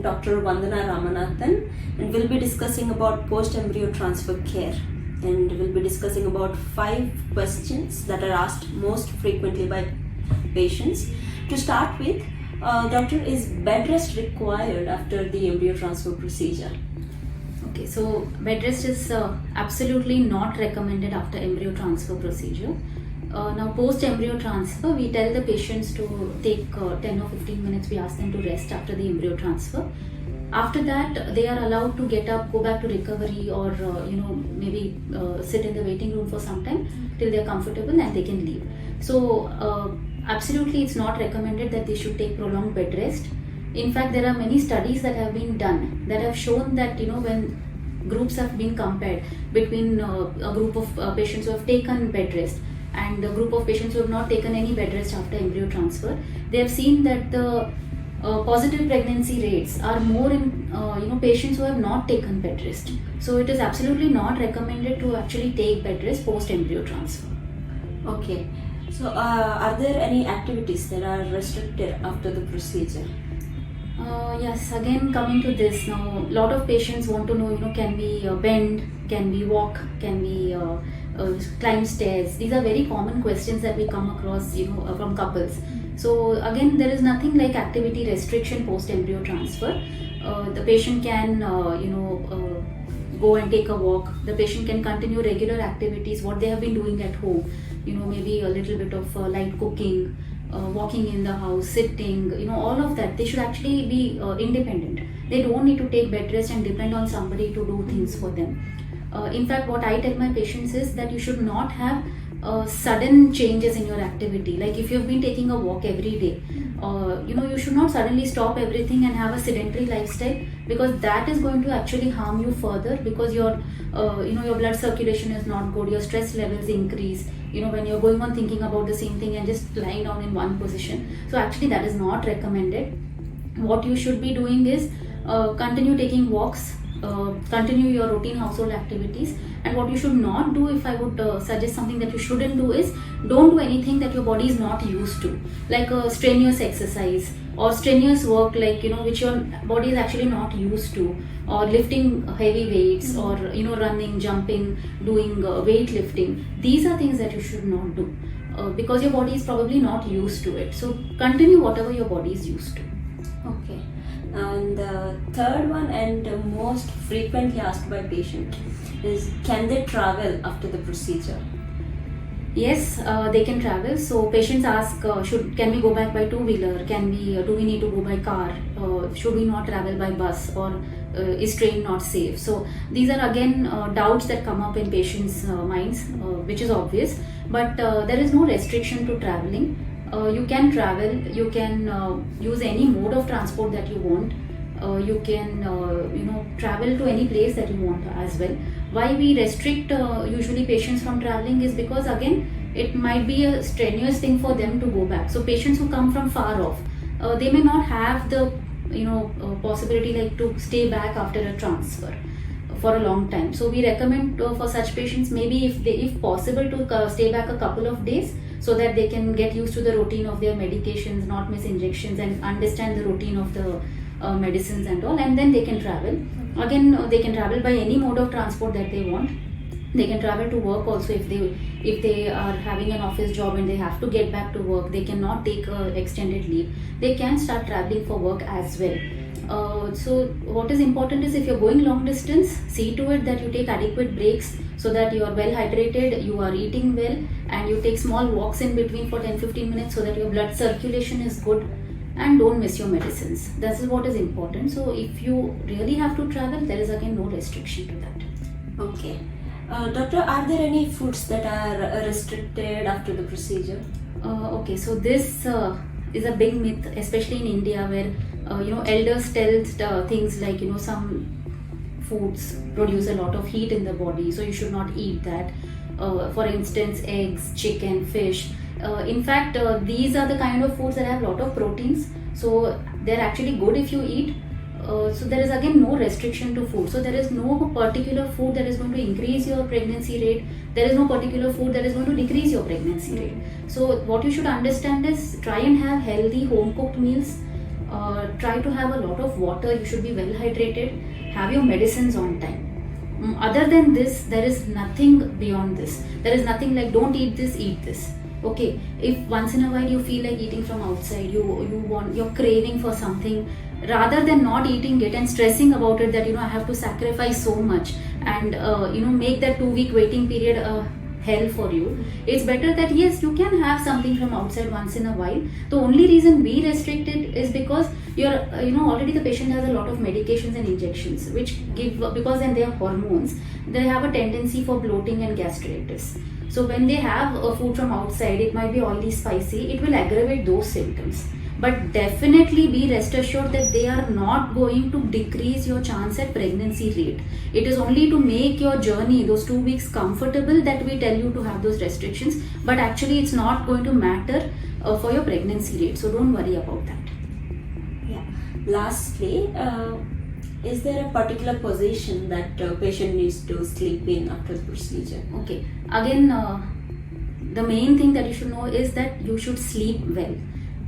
Dr. Vandana Ramanathan, and we'll be discussing about post-embryo transfer care. And we'll be discussing about 5 questions that are asked most frequently by patients. To start with, doctor, is bed rest required after the embryo transfer procedure? Okay, so bed rest is absolutely not recommended after embryo transfer procedure. Now post embryo transfer, we tell the patients to take 10 or 15 minutes, we ask them to rest after the embryo transfer. After that, they are allowed to get up, go back to recovery, or maybe sit in the waiting room for some time till they are comfortable and they can leave. So absolutely it's not recommended that they should take prolonged bed rest. In fact, there are many studies that have been done that have shown that when groups have been compared between a group of patients who have taken bed rest and a group of patients who have not taken any bed rest after embryo transfer, they have seen that the positive pregnancy rates are more in patients who have not taken bed rest. So it is absolutely not recommended to actually take bed rest post embryo transfer. Okay, so are there any activities that are restricted after the procedure? Yes, again coming to this now, a lot of patients want to know, can we bend, can we walk, can we climb stairs? These are very common questions that we come across, from couples. So again, there is nothing like activity restriction post embryo transfer. The patient can, go and take a walk. The patient can continue regular activities, what they have been doing at home. Maybe a little bit of light cooking, walking in the house, sitting, all of that. They should actually be independent. They don't need to take bed rest and depend on somebody to do things for them. In fact, what I tell my patients is that you should not have sudden changes in your activity. Like if you've been taking a walk every day, you should not suddenly stop everything and have a sedentary lifestyle, because that is going to actually harm you further, because your blood circulation is not good, your stress levels increase, when you're going on thinking about the same thing and just lying down in one position. So actually that is not recommended. What you should be doing is continue taking walks, continue your routine household activities. And what you should not do, if I would suggest something that you shouldn't do, is don't do anything that your body is not used to, like a strenuous exercise or strenuous work, like which your body is actually not used to, or lifting heavy weights, or running, jumping, doing weightlifting. These are things that you should not do because your body is probably not used to it. So continue whatever your body is used to. Okay. And the third one, and most frequently asked by patient, is can they travel after the procedure? Yes, they can travel. So patients ask, can we go back by two-wheeler? Do we need to go by car? Should we not travel by bus, or is train not safe? So these are again doubts that come up in patients' minds, which is obvious. But there is no restriction to traveling. You can travel, you can use any mode of transport that you want. You can travel to any place that you want as well. Why we restrict usually patients from traveling is because again it might be a strenuous thing for them to go back. So patients who come from far off, they may not have the possibility like to stay back after a transfer for a long time. So we recommend for such patients, maybe if possible, to stay back a couple of days, so that they can get used to the routine of their medications, not miss injections, and understand the routine of the medicines and all, and then they can travel. Again, they can travel by any mode of transport that they want. They can travel to work also if they are having an office job and they have to get back to work, they cannot take extended leave. They can start traveling for work as well. So what is important is, if you're going long distance, see to it that you take adequate breaks so that you are well hydrated, you are eating well, and you take small walks in between for 10-15 minutes so that your blood circulation is good, and don't miss your medicines. This is what is important. So if you really have to travel, there is again no restriction to that. Okay. Doctor, are there any foods that are restricted after the procedure? Okay, so this is a big myth, especially in India, where elders tell things like some foods produce a lot of heat in the body, so you should not eat that. For instance, eggs, chicken, fish. In fact, these are the kind of foods that have a lot of proteins, so they're actually good if you eat. So there is again no restriction to food. So there is no particular food that is going to increase your pregnancy rate. There is no particular food that is going to decrease your pregnancy rate. So what you should understand is, try and have healthy home cooked meals. Try to have a lot of water. You should be well hydrated. Have your medicines on time. Other than this, there is nothing beyond this. There is nothing like don't eat this, eat this. Okay, if once in a while you feel like eating from outside, you're craving for something, rather than not eating it and stressing about it that I have to sacrifice so much and make that 2 week waiting period hell for you, it's better that yes, you can have something from outside once in a while. The only reason we restrict it is because you're already the patient has a lot of medications and injections which give, because then they are hormones, they have a tendency for bloating and gastritis. So when they have a food from outside, it might be oily, spicy, it will aggravate those symptoms. But definitely be rest assured that they are not going to decrease your chance at pregnancy rate. It is only to make your journey, those 2 weeks, comfortable that we tell you to have those restrictions. But actually it's not going to matter for your pregnancy rate. So don't worry about that. Yeah. Lastly, is there a particular position that patient needs to sleep in after the procedure? Okay. Again, the main thing that you should know is that you should sleep well.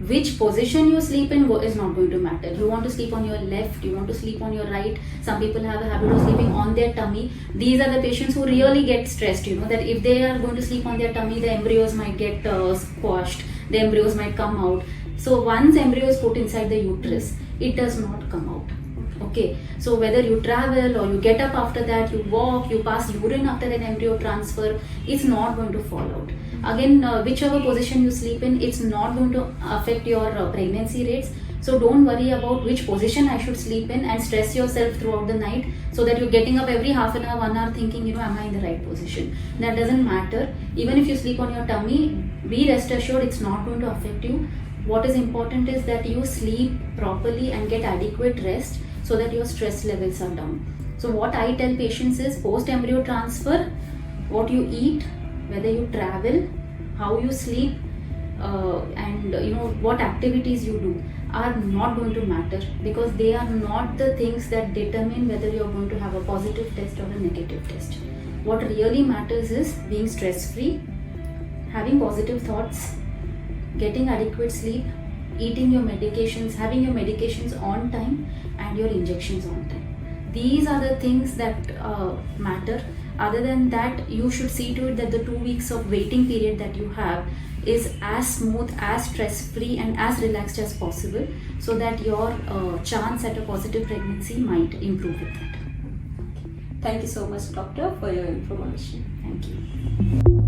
Which position you sleep in is not going to matter. You want to sleep on your left, you want to sleep on your right. Some people have a habit of sleeping on their tummy. These are the patients who really get stressed, that if they are going to sleep on their tummy, the embryos might get squashed, the embryos might come out. So once embryo is put inside the uterus, it does not come out. Okay, so whether you travel or you get up after that, you walk, you pass urine after an embryo transfer, it's not going to fall out. Again, whichever position you sleep in, it's not going to affect your pregnancy rates. So don't worry about which position I should sleep in and stress yourself throughout the night so that you're getting up every half an hour, 1 hour thinking, am I in the right position? That doesn't matter. Even if you sleep on your tummy, be rest assured it's not going to affect you. What is important is that you sleep properly and get adequate rest so that your stress levels are down. So what I tell patients is post-embryo transfer, what you eat, whether you travel, how you sleep, and what activities you do are not going to matter, because they are not the things that determine whether you're going to have a positive test or a negative test. What really matters is being stress-free, having positive thoughts, getting adequate sleep, eating your medications, having your medications on time, and your injections on time. These are the things that matter. Other than that, you should see to it that the 2 weeks of waiting period that you have is as smooth, as stress-free and as relaxed as possible, so that your chance at a positive pregnancy might improve with that. Thank you so much, doctor, for your information. Thank you.